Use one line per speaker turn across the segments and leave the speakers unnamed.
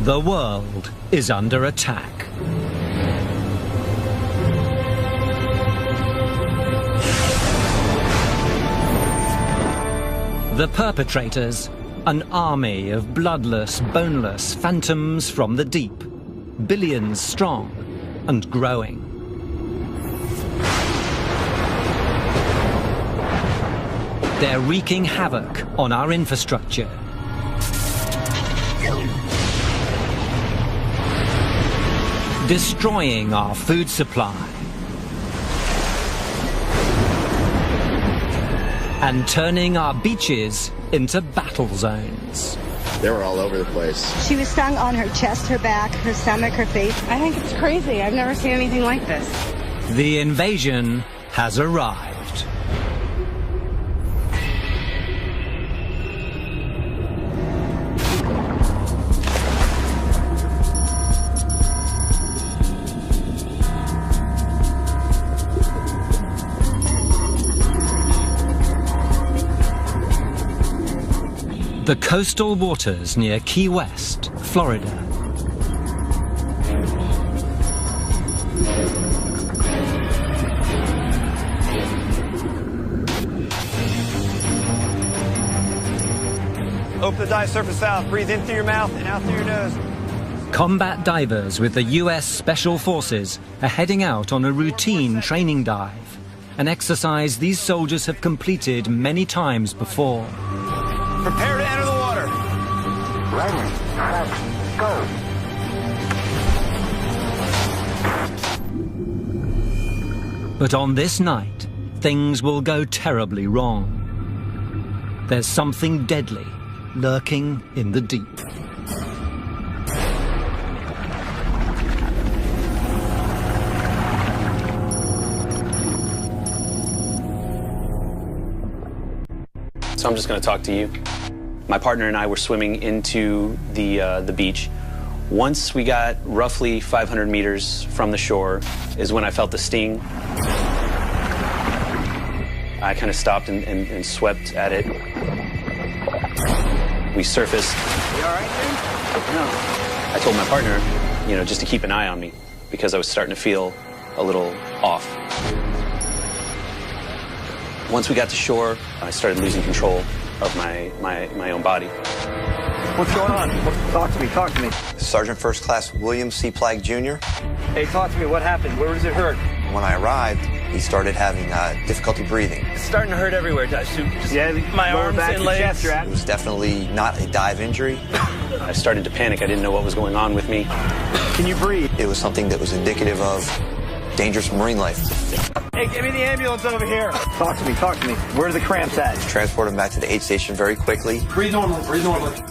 The world is under attack. The perpetrators, an army of bloodless, boneless phantoms from the deep, billions strong and growing. They're wreaking havoc on our infrastructure. Destroying our food supply. And turning our beaches into battle zones.
They were all over the place.
She was stung on her chest, her back, her stomach, her face.
I think it's crazy. I've never seen anything like this.
The invasion has arrived. The coastal waters near Key West, Florida.
Open the dive surface valve. Breathe in through your mouth and out through your nose.
Combat divers with the US Special Forces are heading out on a routine training dive, an exercise these soldiers have completed many times before.
Prepare to enter the water.
Ready, set, go.
But on this night, things will go terribly wrong. There's something deadly lurking in the deep.
So I'm just going to talk to you. My partner and I were swimming into the beach. Once we got roughly 500 meters from the shore is when I felt the sting. I kind of stopped and swept at it. We surfaced.
You all right, dude?
No. I told my partner, just to keep an eye on me because I was starting to feel a little off. Once we got to shore, I started losing control of my own body.
What's going on? Talk to me.
Sergeant First Class William C. Plagg Jr.
Hey, talk to me. What happened? Where does it hurt?
When I arrived, he started having difficulty breathing.
It's starting to hurt everywhere, Josh. Just my lower arms back, and your legs. chest,
It was definitely not a dive injury.
I started to panic. I didn't know what was going on with me.
Can you breathe?
It was something that was indicative of dangerous marine life.
Hey, give me the ambulance over here. Talk to me. Where are the cramps at?
Transported him back to the aid station very quickly.
Breathe normally.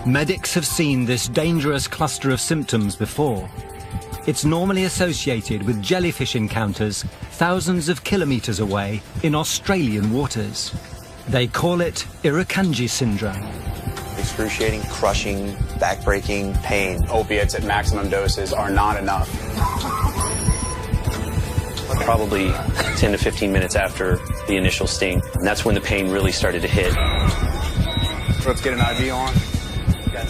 Medics have seen this dangerous cluster of symptoms before. It's normally associated with jellyfish encounters thousands of kilometers away in Australian waters. They call it Irukandji syndrome.
Excruciating, crushing, backbreaking pain.
Opiates at maximum doses are not enough.
Probably 10 to 15 minutes after the initial sting. And that's when the pain really started to hit.
Let's get an IV on.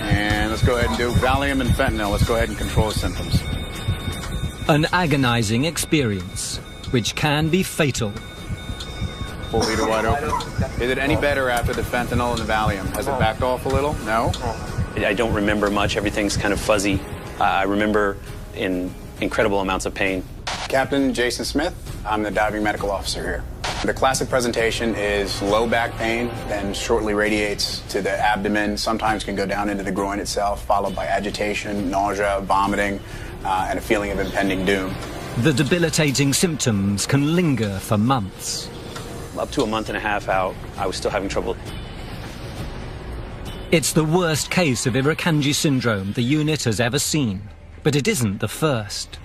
And let's go ahead and do Valium and fentanyl. Let's go ahead and control the symptoms.
An agonizing experience, which can be fatal.
Full leader wide open. Is it any better after the fentanyl and the Valium? Has it backed off a little? No?
I don't remember much. Everything's kind of fuzzy. I remember in incredible amounts of pain.
Captain Jason Smith, I'm the diving medical officer here. The classic presentation is low back pain, then shortly radiates to the abdomen, sometimes can go down into the groin itself, followed by agitation, nausea, vomiting, and a feeling of impending doom.
The debilitating symptoms can linger for months.
Up to a month and a half out, I was still having trouble.
It's the worst case of Irukandji syndrome the unit has ever seen, but it isn't the first.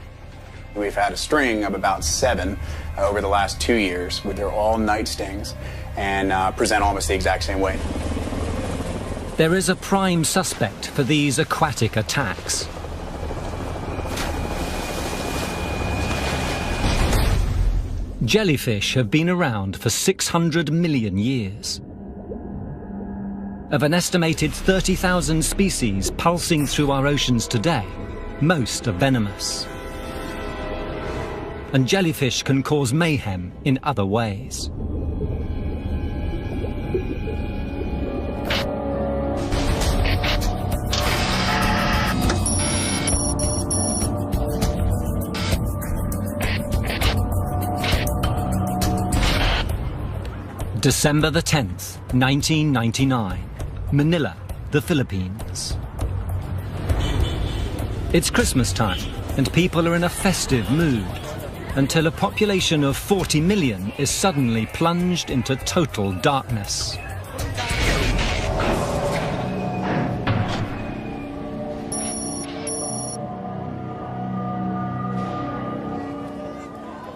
We've had a string of about 7 over the last 2 years, where they're all night stings and present almost the exact same way.
There is a prime suspect for these aquatic attacks. Jellyfish have been around for 600 million years. Of an estimated 30,000 species pulsing through our oceans today, most are venomous. And jellyfish can cause mayhem in other ways. December the 10th, 1999, Manila, the Philippines. It's Christmas time, and people are in a festive mood, until a population of 40 million is suddenly plunged into total darkness.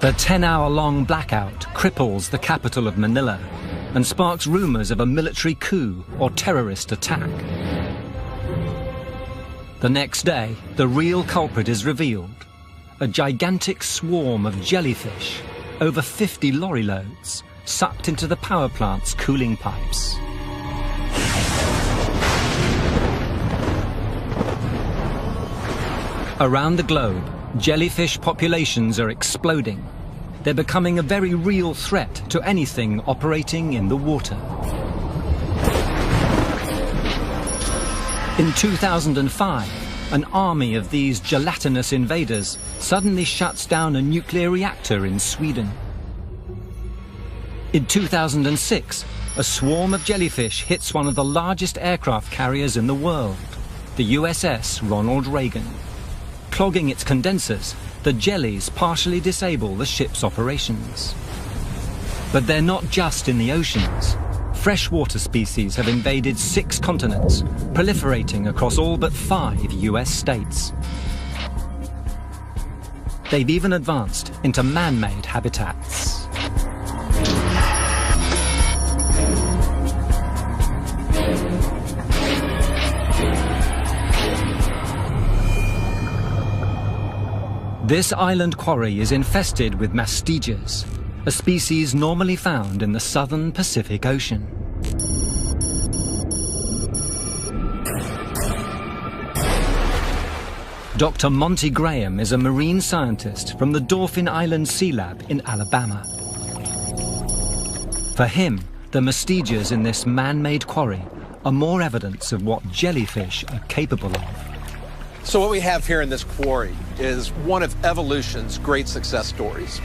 The 10-hour-long blackout cripples the capital of Manila and sparks rumors of a military coup or terrorist attack. The next day, the real culprit is revealed: a gigantic swarm of jellyfish, over 50 lorry loads, sucked into the power plant's cooling pipes. Around the globe, jellyfish populations are exploding. They're becoming a very real threat to anything operating in the water. In 2005, an army of these gelatinous invaders suddenly shuts down a nuclear reactor in Sweden. In 2006, a swarm of jellyfish hits one of the largest aircraft carriers in the world, the USS Ronald Reagan. Clogging its condensers, the jellies partially disable the ship's operations. But they're not just in the oceans. Freshwater species have invaded 6 continents, proliferating across all but 5 US states. They've even advanced into man-made habitats. This island quarry is infested with mastigas, a species normally found in the southern Pacific Ocean. Dr. Monty Graham is a marine scientist from the Dauphin Island Sea Lab in Alabama. For him, the mastigas in this man-made quarry are more evidence of what jellyfish are capable of.
So what we have here in this quarry is one of evolution's great success stories.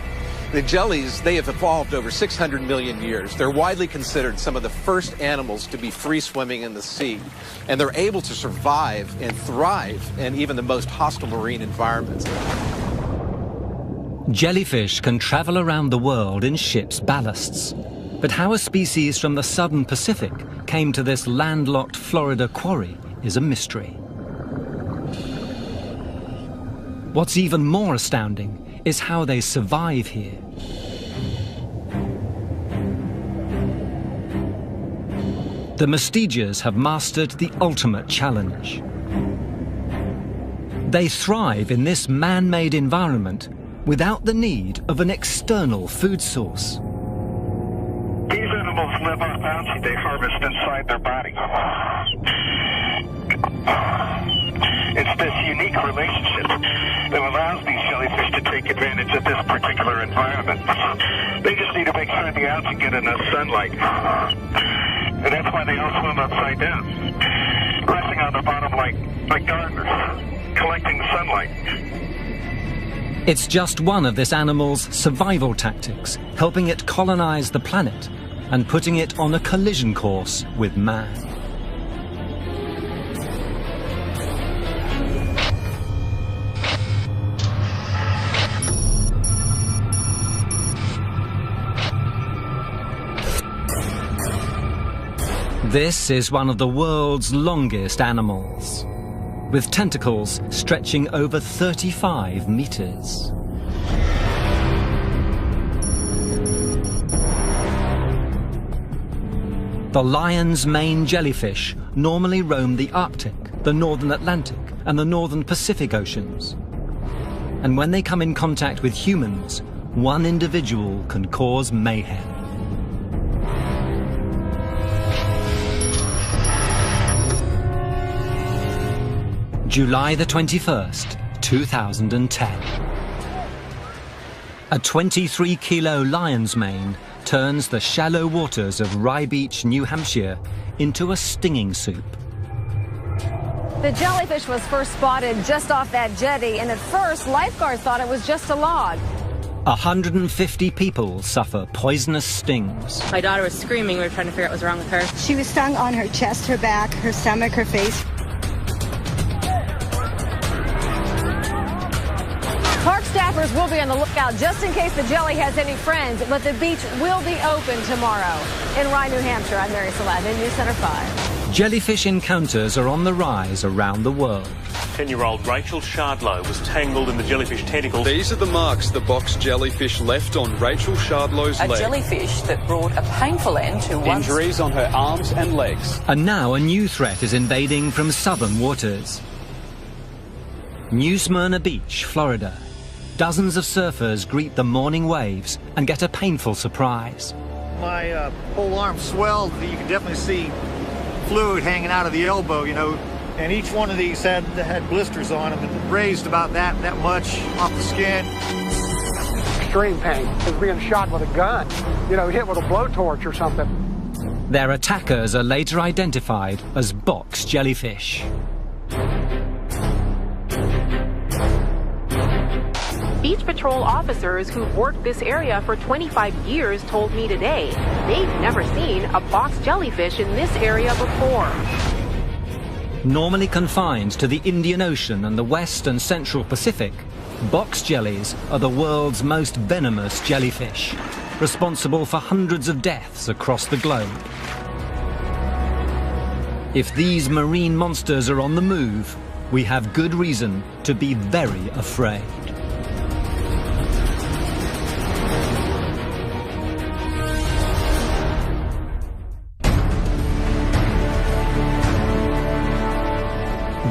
The jellies, they have evolved over 600 million years. They're widely considered some of the first animals to be free swimming in the sea, and they're able to survive and thrive in even the most hostile marine environments.
Jellyfish can travel around the world in ships' ballasts. But how a species from the southern Pacific came to this landlocked Florida quarry is a mystery. What's even more astounding is how they survive here. The mastigas have mastered the ultimate challenge. They thrive in this man-made environment without the need of an external food source.
These animals live off algae they harvest inside their body. It's this unique relationship that allows these jellyfish to take advantage of this particular environment. They just need to make sure the algae get enough sunlight. And that's why they all swim upside down, resting on the bottom like gardeners, collecting sunlight.
It's just one of this animal's survival tactics, helping it colonize the planet and putting it on a collision course with man. This is one of the world's longest animals, with tentacles stretching over 35 meters. The lion's mane jellyfish normally roam the Arctic, the northern Atlantic, and the northern Pacific Oceans. And when they come in contact with humans, one individual can cause mayhem. July the 21st, 2010. A 23-kilo lion's mane turns the shallow waters of Rye Beach, New Hampshire, into a stinging soup.
The jellyfish was first spotted just off that jetty, and at first, lifeguards thought it was just a log.
150 people suffer poisonous stings.
My daughter was screaming. We were trying to figure out what was wrong with her.
She was stung on her chest, her back, her stomach, her face.
Park staffers will be on the lookout just in case the jelly has any friends, but the beach will be open tomorrow. In Rye, New Hampshire, I'm Mary Saladin, News Center 5.
Jellyfish encounters are on the rise around the world.
10-year-old Rachel Shardlow was tangled in the jellyfish tentacles.
These are the marks the box jellyfish left on Rachel Shardlow's leg.
A jellyfish that brought a painful end to
injuries on her arms and legs.
And now a new threat is invading from southern waters. New Smyrna Beach, Florida. Dozens of surfers greet the morning waves and get a painful surprise.
My whole arm swelled. You can definitely see fluid hanging out of the elbow, you know, and each one of these had blisters on them and raised about that much off the skin.
Extreme pain. It's being shot with a gun, you know, hit with a blowtorch or something.
Their attackers are later identified as box jellyfish.
Beach patrol officers who've worked this area for 25 years told me today they've never seen a box jellyfish in this area before.
Normally confined to the Indian Ocean and the West and Central Pacific, box jellies are the world's most venomous jellyfish, responsible for hundreds of deaths across the globe. If these marine monsters are on the move, we have good reason to be very afraid.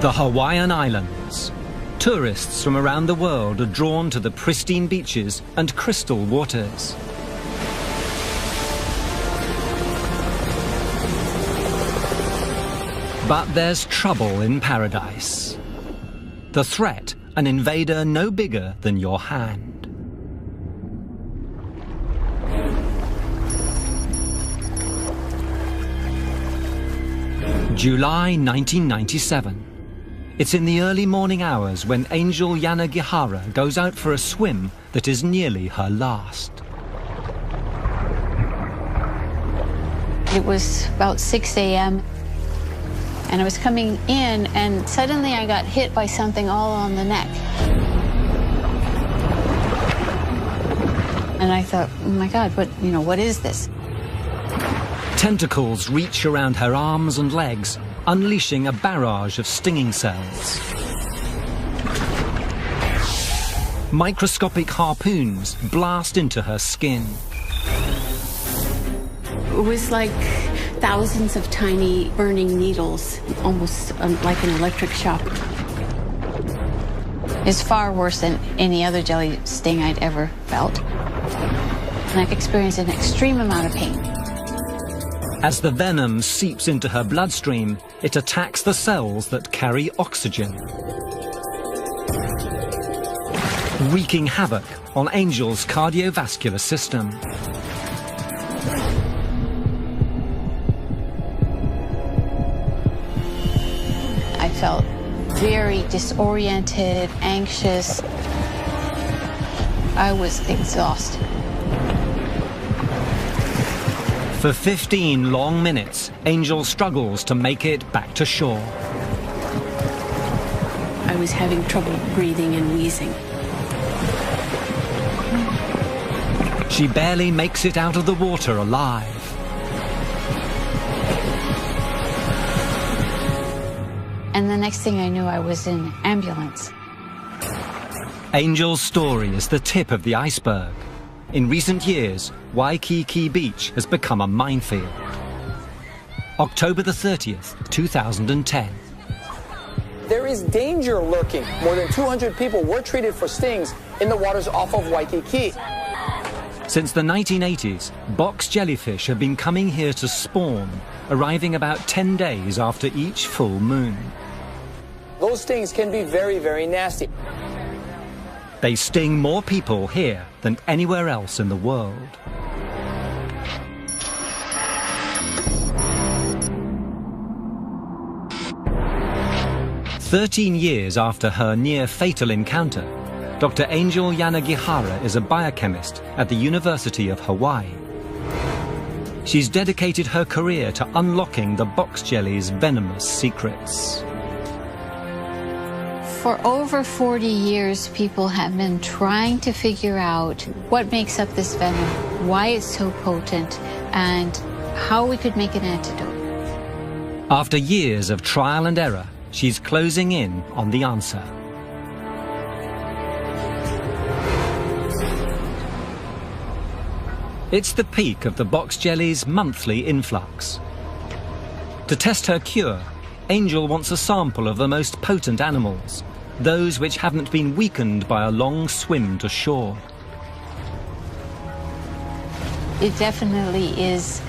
The Hawaiian Islands. Tourists from around the world are drawn to the pristine beaches and crystal waters. But there's trouble in paradise. The threat, an invader no bigger than your hand. July 1997. It's in the early morning hours when Angel Yanagihara goes out for a swim that is nearly her last.
It was about 6 a.m. and I was coming in and suddenly I got hit by something all on the neck. And I thought, oh my God, what is this?
Tentacles reach around her arms and legs, unleashing a barrage of stinging cells. Microscopic harpoons blast into her skin.
It was like thousands of tiny burning needles, almost like an electric shock. It's far worse than any other jelly sting I'd ever felt. And I've experienced an extreme amount of pain.
As the venom seeps into her bloodstream, it attacks the cells that carry oxygen, wreaking havoc on Angel's cardiovascular system.
I felt very disoriented, anxious. I was exhausted.
For 15 long minutes, Angel struggles to make it back to shore.
I was having trouble breathing and wheezing.
She barely makes it out of the water alive.
And the next thing I knew, I was in an ambulance.
Angel's story is the tip of the iceberg. In recent years, Waikiki Beach has become a minefield. October the 30th, 2010.
There is danger lurking. More than 200 people were treated for stings in the waters off of Waikiki.
Since the 1980s, box jellyfish have been coming here to spawn, arriving about 10 days after each full moon.
Those those stings can be very, very nasty.
They sting more people here than anywhere else in the world. "13 years after her near-fatal encounter, Dr. Angel Yanagihara is a biochemist at the University of Hawaii. She's dedicated her career to unlocking the box jelly's venomous secrets.
For over 40 years, people have been trying to figure out what makes up this venom, why it's so potent, and how we could make an antidote.
After years of trial and error, she's closing in on the answer. It's the peak of the box jelly's monthly influx. To test her cure, Angel wants a sample of the most potent animals, those which haven't been weakened by a long swim to shore.
It definitely is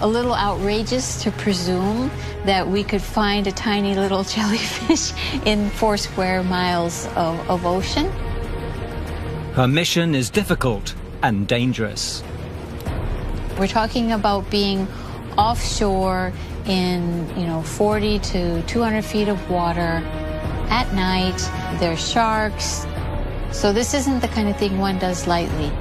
a little outrageous to presume that we could find a tiny little jellyfish in 4 square miles of ocean.
Her mission is difficult and dangerous.
We're talking about being offshore in, 40 to 200 feet of water at night. There's sharks. So this isn't the kind of thing one does lightly.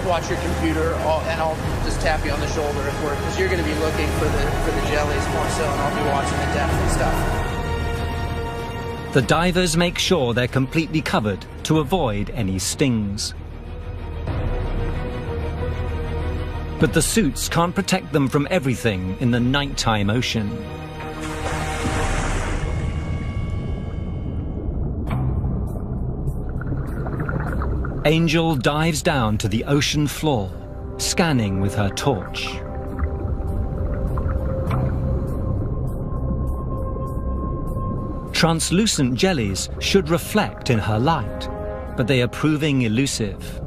Watch your computer, and I'll just tap you on the shoulder because you're going to be looking for the jellies more so, and I'll be watching the depth and stuff.
The divers make sure they're completely covered to avoid any stings. But the suits can't protect them from everything in the nighttime ocean. Angel dives down to the ocean floor, scanning with her torch. Translucent jellies should reflect in her light, but they are proving elusive.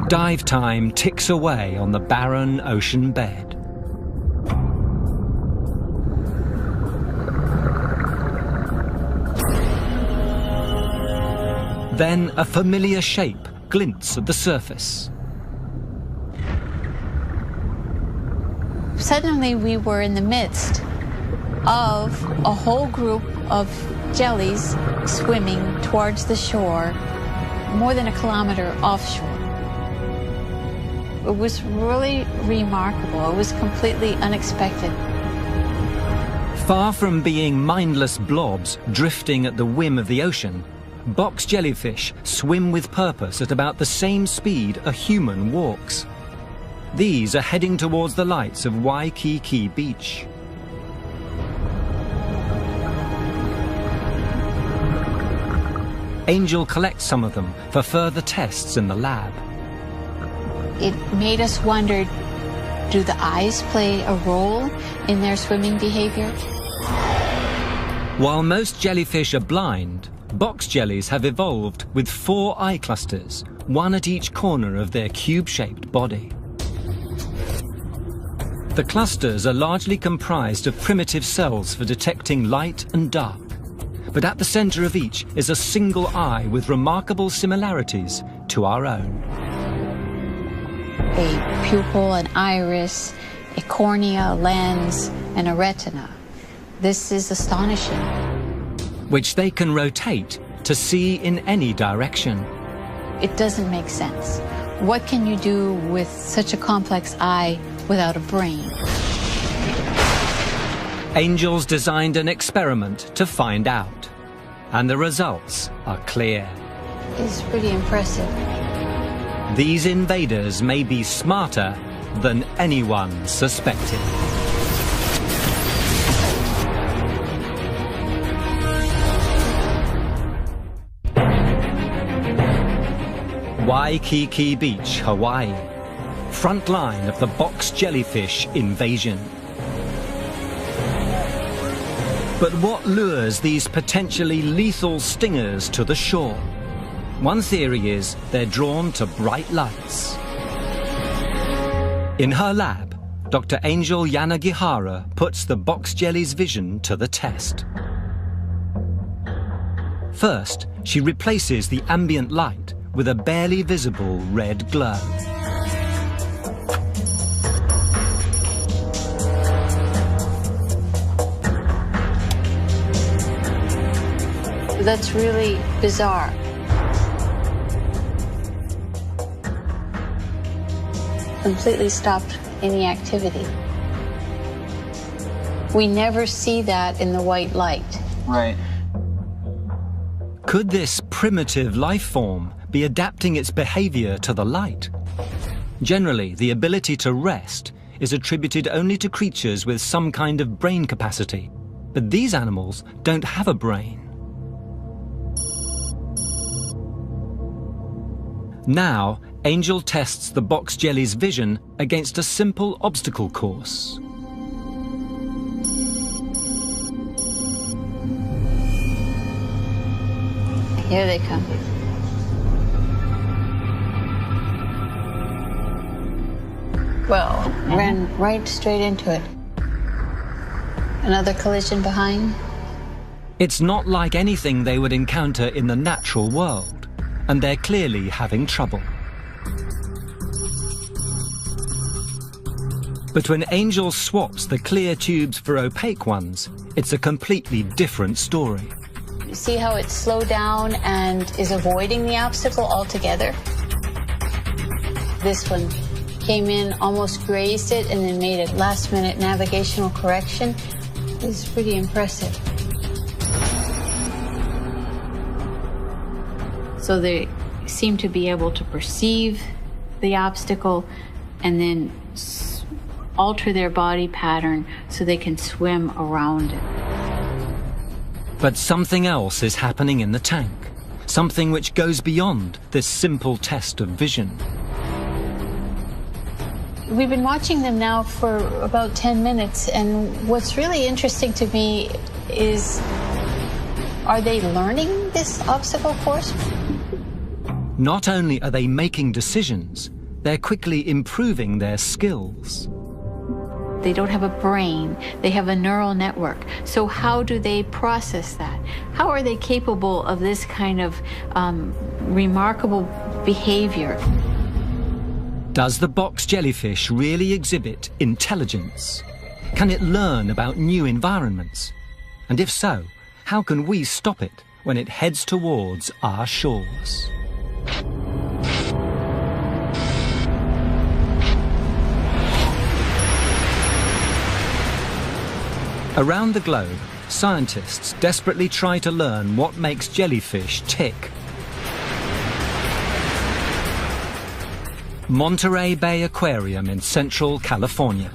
Dive time ticks away on the barren ocean bed. Then a familiar shape glints at the surface.
Suddenly we were in the midst of a whole group of jellies swimming towards the shore, more than a kilometer offshore. It was really remarkable. It was completely unexpected.
Far from being mindless blobs drifting at the whim of the ocean, box jellyfish swim with purpose at about the same speed a human walks. These are heading towards the lights of Waikiki Beach. Angel collects some of them for further tests in the lab.
It made us wonder, do the eyes play a role in their swimming behavior?
While most jellyfish are blind, box jellies have evolved with 4 eye clusters, one at each corner of their cube-shaped body. The clusters are largely comprised of primitive cells for detecting light and dark, but at the center of each is a single eye with remarkable similarities to our own.
A pupil, an iris, a cornea, a lens, and a retina. This is astonishing.
Which they can rotate to see in any direction.
It doesn't make sense. What can you do with such a complex eye without a brain?
Angels designed an experiment to find out, and the results are clear.
It's pretty impressive.
These invaders may be smarter than anyone suspected. Waikiki Beach, Hawaii. Front line of the box jellyfish invasion. But what lures these potentially lethal stingers to the shore? One theory is they're drawn to bright lights. In her lab, Dr. Angel Yanagihara puts the box jelly's vision to the test. First, she replaces the ambient light with a barely visible red glow.
That's really bizarre. Completely stopped any activity. We never see that in the white light.
Right.
Could this primitive life form be adapting its behavior to the light? Generally, the ability to rest is attributed only to creatures with some kind of brain capacity, but these animals don't have a brain. Now, Angel tests the box jelly's vision against a simple obstacle course.
Here they come. Well, ran right straight into it. Another collision behind.
It's not like anything they would encounter in the natural world, and they're clearly having trouble. But when Angel swaps the clear tubes for opaque ones, it's a completely different story.
You see how it slowed down and is avoiding the obstacle altogether? This one came in, almost grazed it, and then made a last-minute navigational correction. It's pretty impressive. So they seem to be able to perceive the obstacle and then alter their body pattern so they can swim around it.
But something else is happening in the tank, something which goes beyond this simple test of vision.
We've been watching them now for about 10 minutes, and what's really interesting to me is, are they learning this obstacle course?
Not only are they making decisions, they're quickly improving their skills.
They don't have a brain, they have a neural network. So how do they process that? How are they capable of this kind of remarkable behavior?
Does the box jellyfish really exhibit intelligence? Can it learn about new environments? And if so, how can we stop it when it heads towards our shores? Around the globe, scientists desperately try to learn what makes jellyfish tick. Monterey Bay Aquarium in Central California.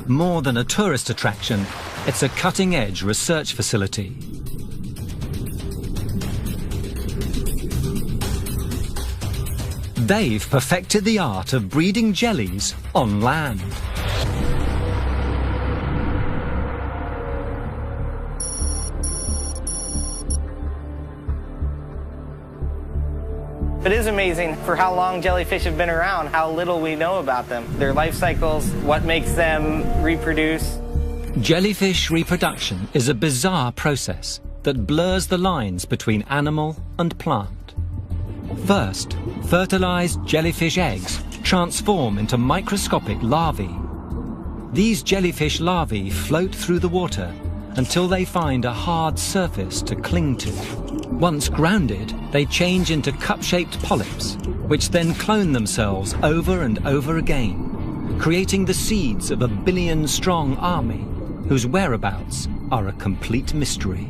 More than a tourist attraction, it's a cutting-edge research facility. They've perfected the art of breeding jellies on land.
It is amazing for how long jellyfish have been around, how little we know about them, their life cycles, what makes them reproduce.
Jellyfish reproduction is a bizarre process that blurs the lines between animal and plant. First, fertilized jellyfish eggs transform into microscopic larvae. These jellyfish larvae float through the water until they find a hard surface to cling to. Once grounded, they change into cup-shaped polyps, which then clone themselves over and over again, creating the seeds of a billion-strong army whose whereabouts are a complete mystery.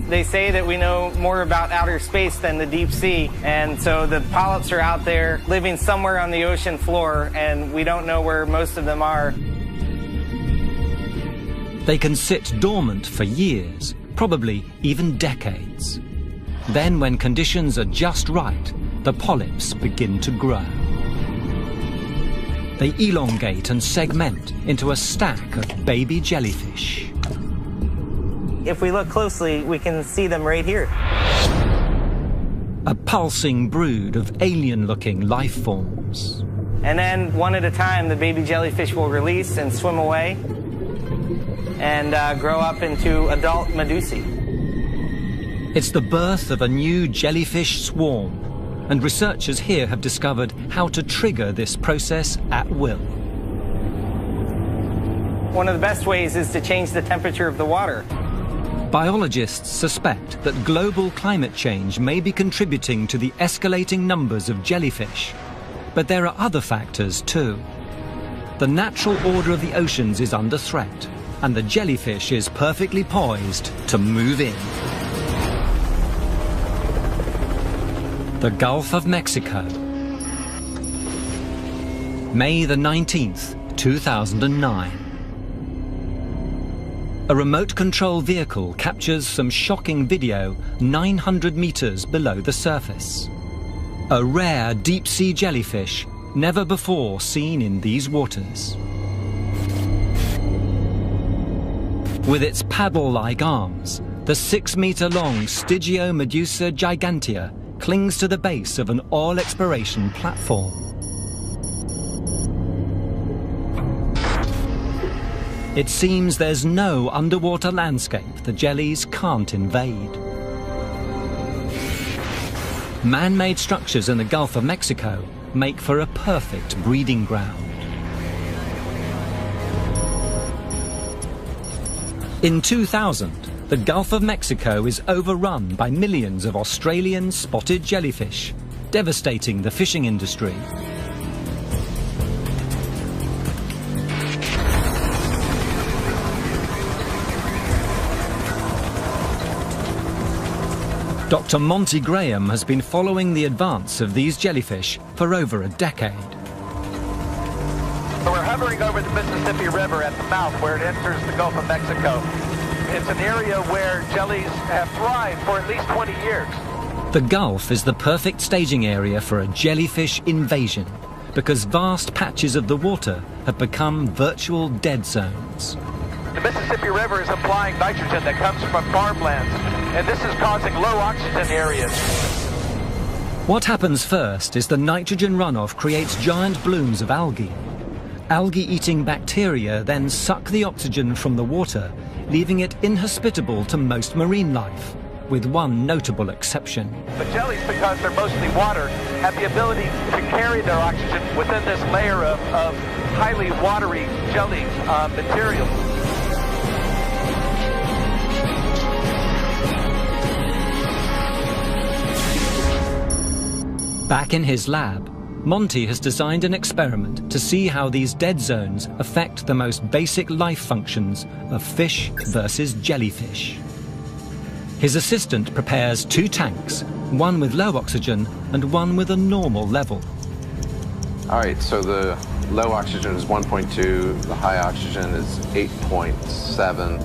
They say that we know more about outer space than the deep sea, and so the polyps are out there living somewhere on the ocean floor, and we don't know where most of them are.
They can sit dormant for years, probably even decades. Then, when conditions are just right, the polyps begin to grow. They elongate and segment into a stack of baby jellyfish.
If we look closely, we can see them right here.
A pulsing brood of alien-looking life forms.
And then one at a time, the baby jellyfish will release and swim away and grow up into adult medusae.
It's the birth of a new jellyfish swarm, and researchers here have discovered how to trigger this process at will.
One of the best ways is to change the temperature of the water.
Biologists suspect that global climate change may be contributing to the escalating numbers of jellyfish. But there are other factors too. The natural order of the oceans is under threat, and the jellyfish is perfectly poised to move in. The Gulf of Mexico. May the 19th, 2009. A remote control vehicle captures some shocking video 900 meters below the surface. A rare deep-sea jellyfish, never before seen in these waters. With its paddle-like arms, the 6-meter-long Stygiomedusa gigantea clings to the base of an oil exploration platform. It seems there's no underwater landscape the jellies can't invade. Man-made structures in the Gulf of Mexico make for a perfect breeding ground. In 2000, the Gulf of Mexico is overrun by millions of Australian spotted jellyfish, devastating the fishing industry. Dr. Monty Graham has been following the advance of these jellyfish for over a decade.
We're hovering over the Mississippi River at the mouth where it enters the Gulf of Mexico. It's an area where jellies have thrived for at least 20 years.
The Gulf is the perfect staging area for a jellyfish invasion because vast patches of the water have become virtual dead zones.
The Mississippi River is applying nitrogen that comes from farmlands, and this is causing low oxygen areas.
What happens first is the nitrogen runoff creates giant blooms of algae. Algae-eating bacteria then suck the oxygen from the water, leaving it inhospitable to most marine life, with one notable exception.
But jellies, because they're mostly water, have the ability to carry their oxygen within this layer of highly watery jelly material.
Back in his lab, Monty has designed an experiment to see how these dead zones affect the most basic life functions of fish versus jellyfish. His assistant prepares 2 tanks, one with low oxygen and one with a normal level.
All right, so the low oxygen is 1.2, the high oxygen is 8.7.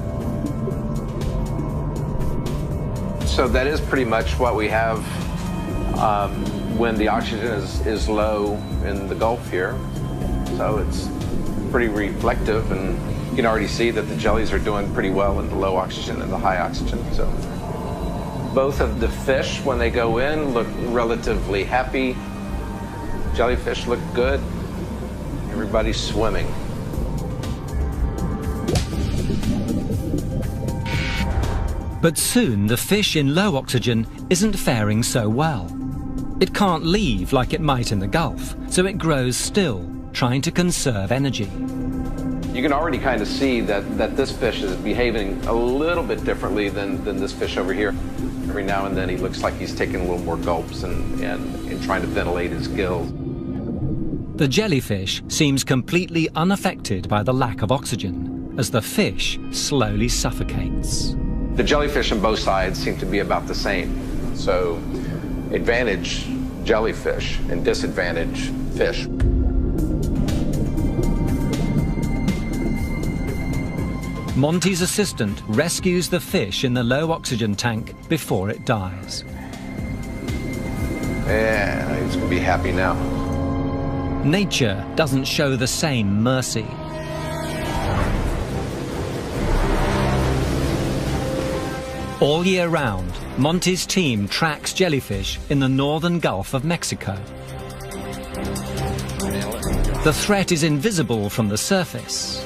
So that is pretty much what we have when the oxygen is low in the Gulf here. So it's pretty reflective, and you can already see that the jellies are doing pretty well in the low oxygen and the high oxygen. So both of the fish, when they go in, look relatively happy. Jellyfish look good. Everybody's swimming.
But soon the fish in low oxygen isn't faring so well. It can't leave like it might in the Gulf, so it grows still, trying to conserve energy.
You can already kind of see that this fish is behaving a little bit differently than this fish over here. Every now and then he looks like he's taking a little more gulps and trying to ventilate his gills.
The jellyfish seems completely unaffected by the lack of oxygen, as the fish slowly suffocates.
The jellyfish on both sides seem to be about the same. So advantage jellyfish and disadvantage fish.
Monty's assistant rescues the fish in the low oxygen tank before it dies.
Yeah, he's gonna be happy now.
Nature doesn't show the same mercy. All year round, Monty's team tracks jellyfish in the northern Gulf of Mexico. The threat is invisible from the surface.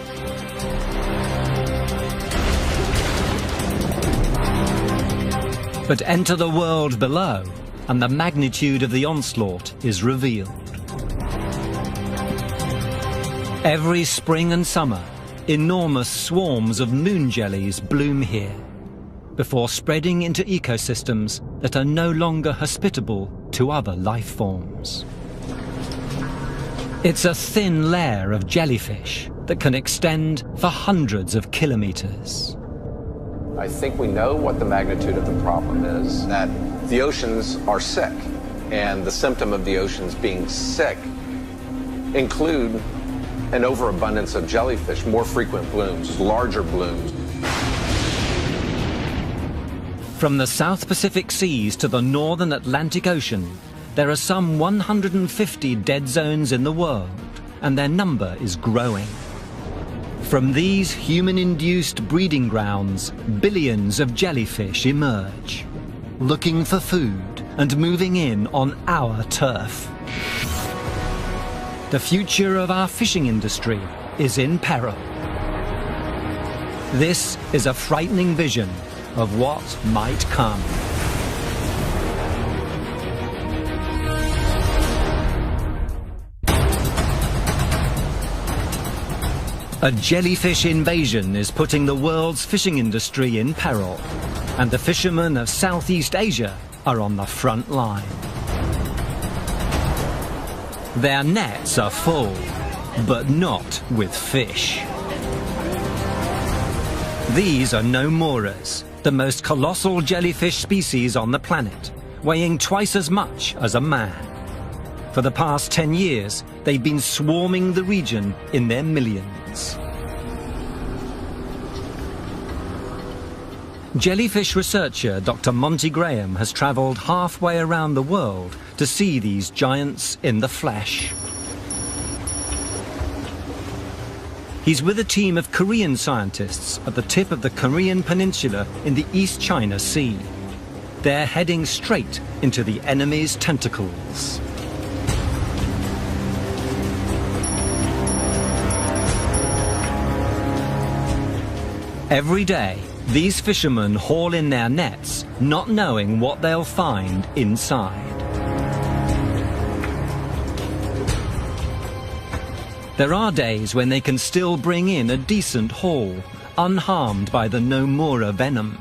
But enter the world below, and the magnitude of the onslaught is revealed. Every spring and summer, enormous swarms of moon jellies bloom here, before spreading into ecosystems that are no longer hospitable to other life forms. It's a thin layer of jellyfish that can extend for hundreds of kilometers.
I think we know what the magnitude of the problem is, that the oceans are sick, and the symptom of the oceans being sick include an overabundance of jellyfish, more frequent blooms, larger blooms.
From the South Pacific Seas to the northern Atlantic Ocean, there are some 150 dead zones in the world, and their number is growing. From these human-induced breeding grounds, billions of jellyfish emerge, looking for food and moving in on our turf. The future of our fishing industry is in peril. This is a frightening vision of what might come. A jellyfish invasion is putting the world's fishing industry in peril, and the fishermen of Southeast Asia are on the front line. Their nets are full, but not with fish. These are nomoras, the most colossal jellyfish species on the planet, weighing twice as much as a man. For the past 10 years, they've been swarming the region in their millions. Jellyfish researcher Dr. Monty Graham has travelled halfway around the world to see these giants in the flesh. He's with a team of Korean scientists at the tip of the Korean peninsula in the East China Sea. They're heading straight into the enemy's tentacles. Every day, these fishermen haul in their nets, not knowing what they'll find inside. There are days when they can still bring in a decent haul, unharmed by the nomura venom.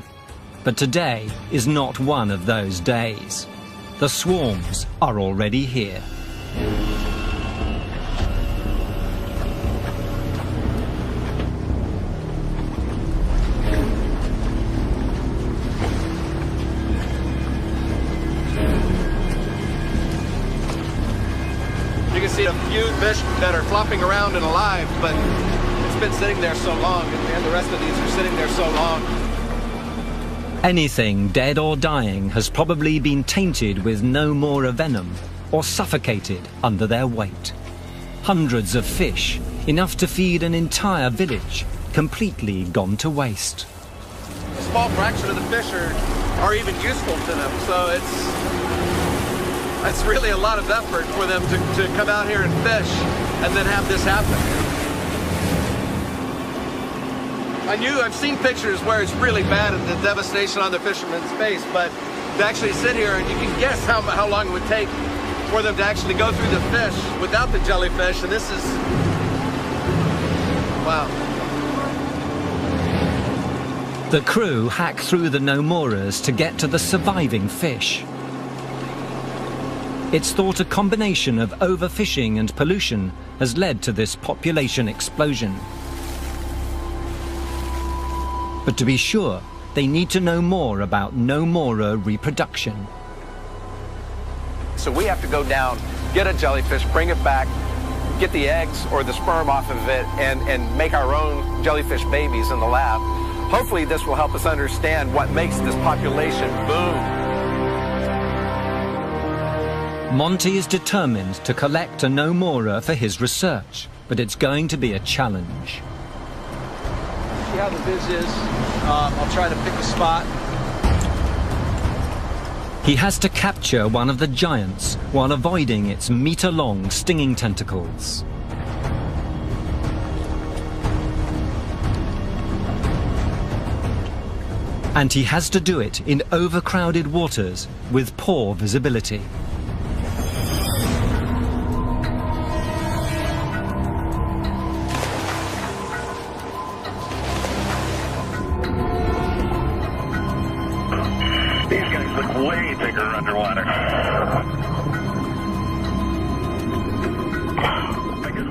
But today is not one of those days. The swarms are already here.
See a few fish that are flopping around and alive, but it's been sitting there so long, and the rest of these are sitting there so long.
Anything dead or dying has probably been tainted with nomura venom or suffocated under their weight. Hundreds of fish, enough to feed an entire village, completely gone to waste.
A small fraction of the fish are even useful to them, so it's really a lot of effort for them to come out here and fish and then have this happen. I've seen pictures where it's really bad and the devastation on the fisherman's face, but to actually sit here and you can guess how long it would take for them to actually go through the fish without the jellyfish, and this is, wow.
The crew hack through the nomuras to get to the surviving fish. It's thought a combination of overfishing and pollution has led to this population explosion. But to be sure, they need to know more about nomura reproduction.
So we have to go down, get a jellyfish, bring it back, get the eggs or the sperm off of it, and make our own jellyfish babies in the lab. Hopefully this will help us understand what makes this population boom.
Monty is determined to collect a nomura for his research, but it's going to be a challenge.
See how the viz is. I'll try to pick a spot.
He has to capture one of the giants while avoiding its meter-long stinging tentacles. And he has to do it in overcrowded waters with poor visibility.
These guys look way bigger underwater.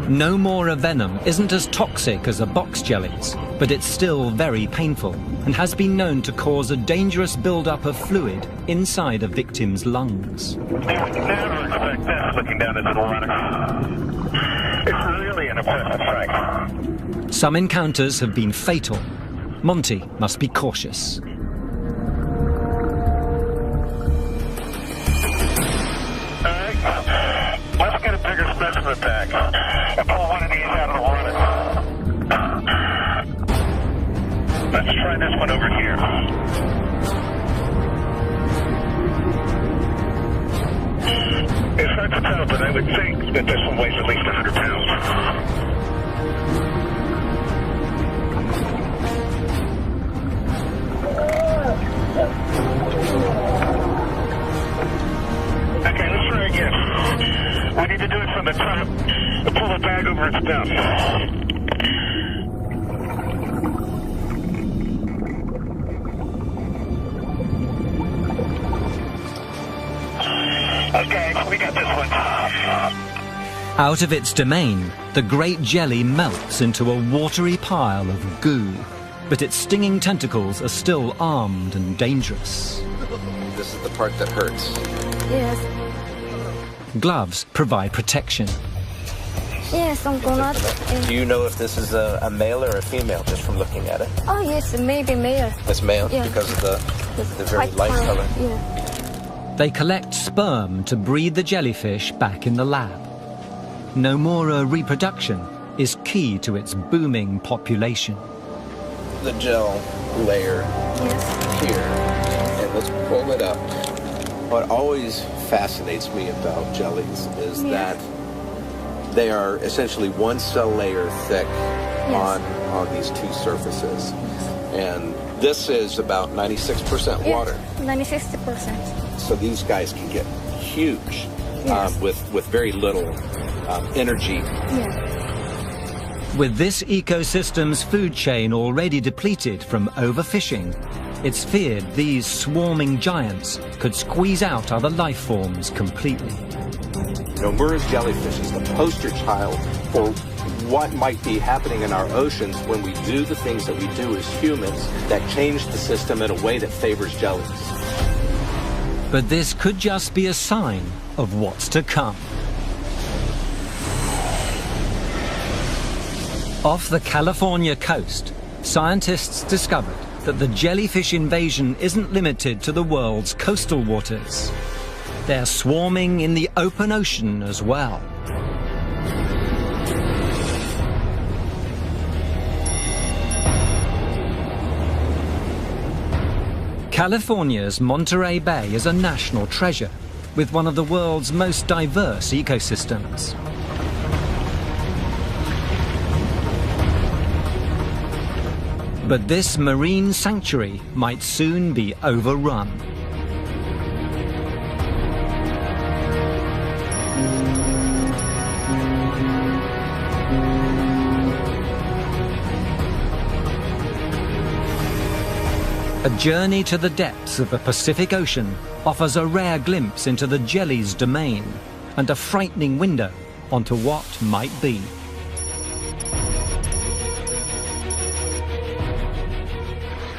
No more venom isn't as toxic as a box jelly's, but it's still very painful and has been known to cause a dangerous buildup of fluid inside a victim's lungs.
You would never expect this looking down into the water. It's really an impressive sight.
Some encounters have been fatal. Monty must be cautious.
Let's get a bigger specimen pack and pull one of these out of the water. Let's try this one over here. It's hard to tell, but I would think that this one weighs at least 100 pounds. Okay, let's try again. We need to do it from the top and pull the bag over its mouth. Okay, we got this one.
Out of its domain, the great jelly melts into a watery pile of goo, but its stinging tentacles are still armed and dangerous.
This is the part that hurts.
Yes.
Gloves provide protection.
Yes, I'm gonna.
Do you know if this is a male or a female just from looking at it?
Oh, yes, maybe male.
It's male
Yeah.
because of the very light color.
Yeah.
They collect sperm to breed the jellyfish back in the lab. Nomura reproduction is key to its booming population.
The gel layer here, and let's pull it up. What always fascinates me about jellies is that they are essentially one cell layer thick on these two surfaces. And this is about 96% water.
96%.
So these guys can get huge with very little energy.
With this ecosystem's food chain already depleted from overfishing, it's feared these swarming giants could squeeze out other life forms completely.
Nomura's jellyfish is the poster child for what might be happening in our oceans when we do the things that we do as humans that change the system in a way that favors jellies.
But this could just be a sign of what's to come. Off the California coast, scientists discovered that the jellyfish invasion isn't limited to the world's coastal waters. They're swarming in the open ocean as well. California's Monterey Bay is a national treasure, with one of the world's most diverse ecosystems. But this marine sanctuary might soon be overrun. A journey to the depths of the Pacific Ocean offers a rare glimpse into the jelly's domain and a frightening window onto what might be.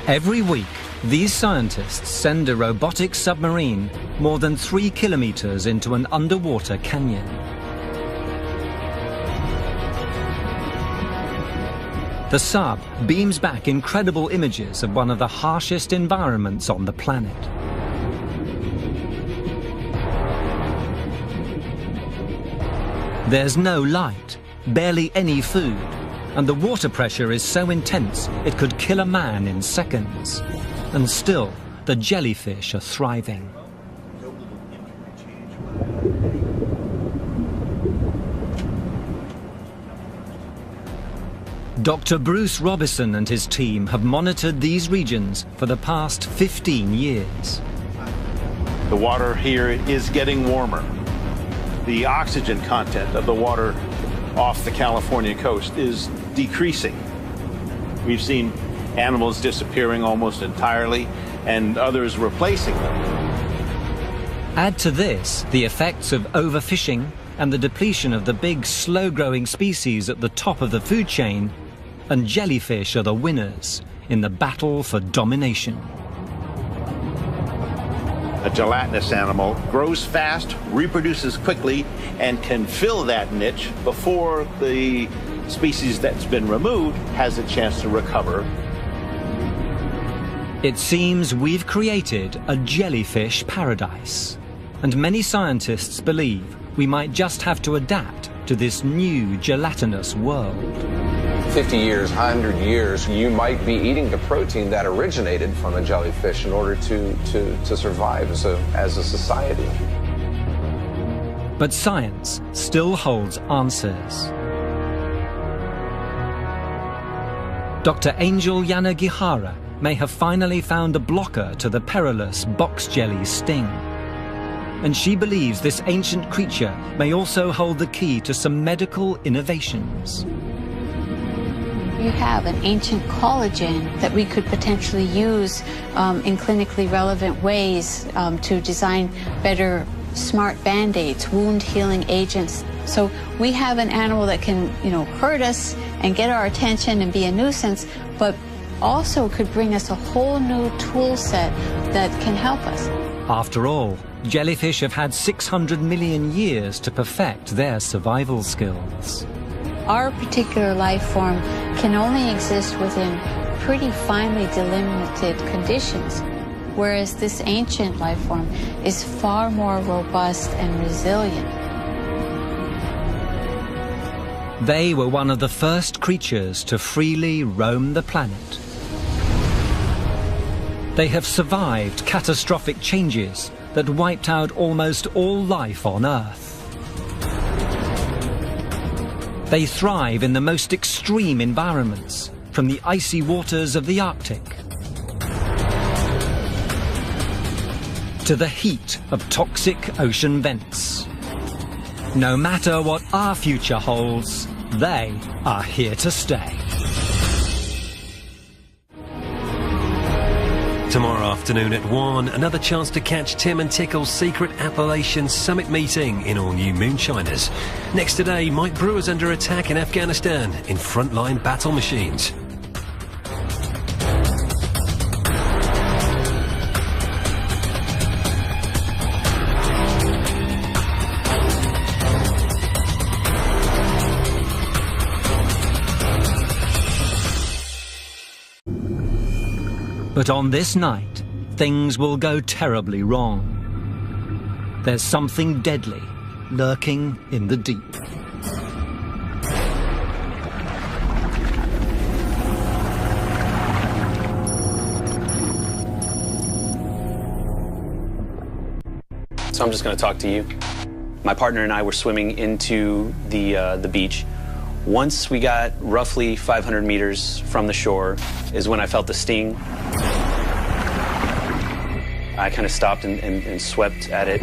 Every week, these scientists send a robotic submarine more than 3 kilometers into an underwater canyon. The sub beams back incredible images of one of the harshest environments on the planet. There's no light, barely any food, and the water pressure is so intense it could kill a man in seconds. And still, the jellyfish are thriving. Dr. Bruce Robison and his team have monitored these regions for the past 15 years.
The water here is getting warmer. The oxygen content of the water off the California coast is decreasing. We've seen animals disappearing almost entirely and others replacing them.
Add to this the effects of overfishing and the depletion of the big, slow-growing species at the top of the food chain, and jellyfish are the winners in the battle for domination.
A gelatinous animal grows fast, reproduces quickly, and can fill that niche before the species that's been removed has a chance to recover.
It seems we've created a jellyfish paradise, and many scientists believe we might just have to adapt to this new gelatinous world.
50 years, 100 years, you might be eating the protein that originated from a jellyfish in order to survive as a society.
But science still holds answers. Dr. Angel Yanagihara may have finally found a blocker to the perilous box jelly sting. And she believes this ancient creature may also hold the key to some medical innovations.
You have an ancient collagen that we could potentially use in clinically relevant ways to design better smart band-aids, wound healing agents. So we have an animal that can, hurt us and get our attention and be a nuisance, but also could bring us a whole new tool set that can help us.
After all, jellyfish have had 600 million years to perfect their survival skills.
Our particular life form can only exist within pretty finely delimited conditions, whereas this ancient life form is far more robust and resilient.
They were one of the first creatures to freely roam the planet. They have survived catastrophic changes that wiped out almost all life on Earth. They thrive in the most extreme environments, from the icy waters of the Arctic to the heat of toxic ocean vents. No matter what our future holds, they are here to stay.
Tomorrow afternoon at 1, another chance to catch Tim and Tickle's secret Appalachian Summit meeting in all new Moonshiners. Next today, Mike Brewer's under attack in Afghanistan in frontline battle machines.
But on this night, things will go terribly wrong. There's something deadly lurking in the deep.
So I'm just going to talk to you. My partner and I were swimming into the beach. Once we got roughly 500 meters from the shore is when I felt the sting. I kind of stopped and swept at it.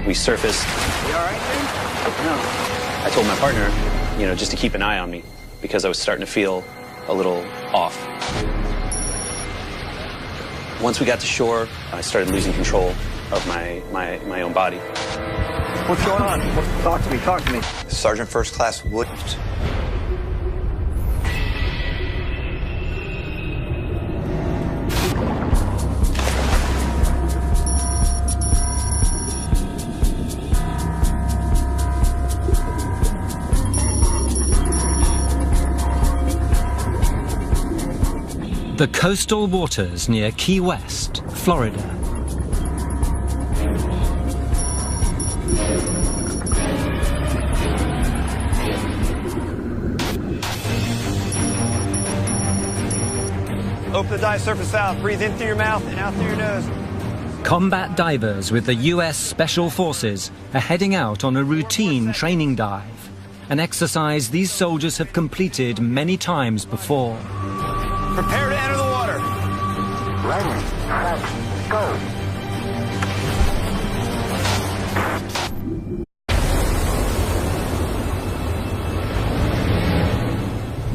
We surfaced.
You all right, man?
No. I told my partner, just to keep an eye on me because I was starting to feel a little off. Once we got to shore, I started losing control of my own body.
What's going on? Talk to me.
Sergeant First Class Wood.
The coastal waters near Key West, Florida.
Open the dive surface valve. Breathe in through your mouth and out through your nose.
Combat divers with the US Special Forces are heading out on a routine training dive. an exercise these soldiers have completed many times before.
Prepare to enter the water.
Ready, set, go.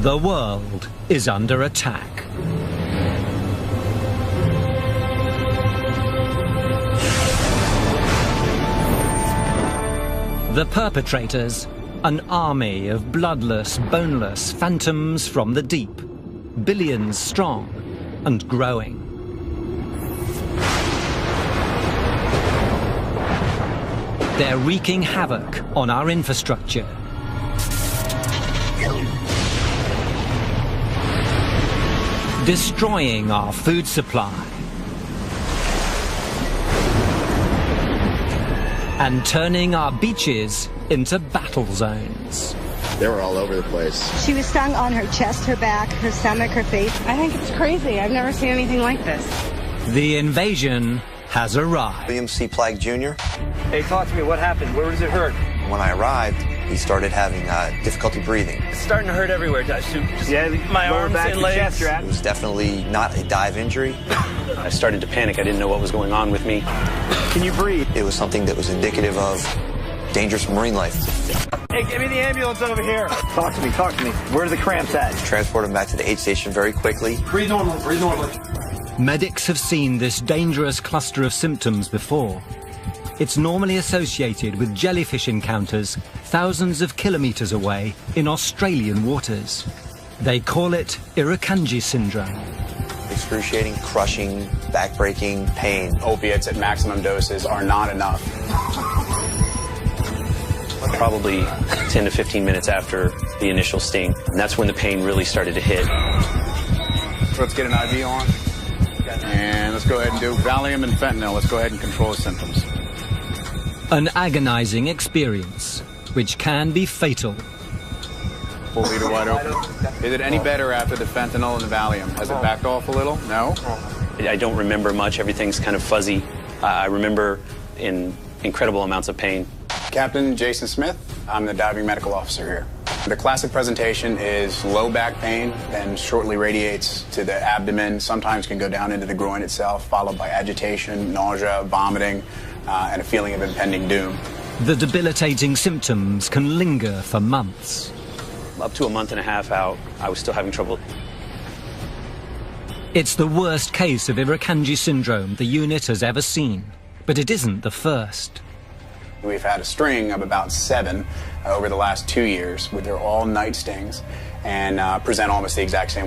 The world is under attack. The perpetrators, an army of bloodless, boneless phantoms from the deep, billions strong and growing. They're wreaking havoc on our infrastructure. Destroying our food supply. And turning our beaches into battle zones.
They were all over the place.
She was stung on her chest, her back, her stomach, her face.
I think it's crazy. I've never seen anything like this.
The invasion has arrived.
William C. Plagg Jr.
Hey, talk to me. What happened? Where does it hurt?
When I arrived, he started having difficulty breathing.
It's starting to hurt everywhere, Josh. My arms and legs.
It was definitely not a dive injury.
I started to panic. I didn't know what was going on with me.
Can you breathe?
It was something that was indicative of dangerous marine life.
Hey, give me the ambulance over here. Talk to me, talk to me. Where are the cramps at?
Transport him back to the aid station very quickly.
Breathe normally, breathe normally.
Medics have seen this dangerous cluster of symptoms before. It's normally associated with jellyfish encounters thousands of kilometers away in Australian waters. They call it Irukandji syndrome.
Excruciating, crushing, back-breaking pain.
Opiates at maximum doses are not enough.
Probably 10 to 15 minutes after the initial sting. And that's when the pain really started to hit.
Let's get an IV on. And let's go ahead and do Valium and fentanyl. Let's go ahead and control the symptoms.
An agonizing experience, which can be fatal.
Full leader wide open. Is it any better after the fentanyl and the Valium? Has it backed off a little? No?
I don't remember much. Everything's kind of fuzzy. I remember in incredible amounts of pain.
Captain Jason Smith, I'm the diving medical officer here. The classic presentation is low back pain, then shortly radiates to the abdomen, sometimes can go down into the groin itself, followed by agitation, nausea, vomiting, and a feeling of impending doom.
The debilitating symptoms can linger for months.
Up to a month and a half out, I was still having trouble.
It's the worst case of Irukandji syndrome the unit has ever seen, but it isn't the first.
We've had a string of about 7 over the last 2 years, where they're all night stings and present almost the exact same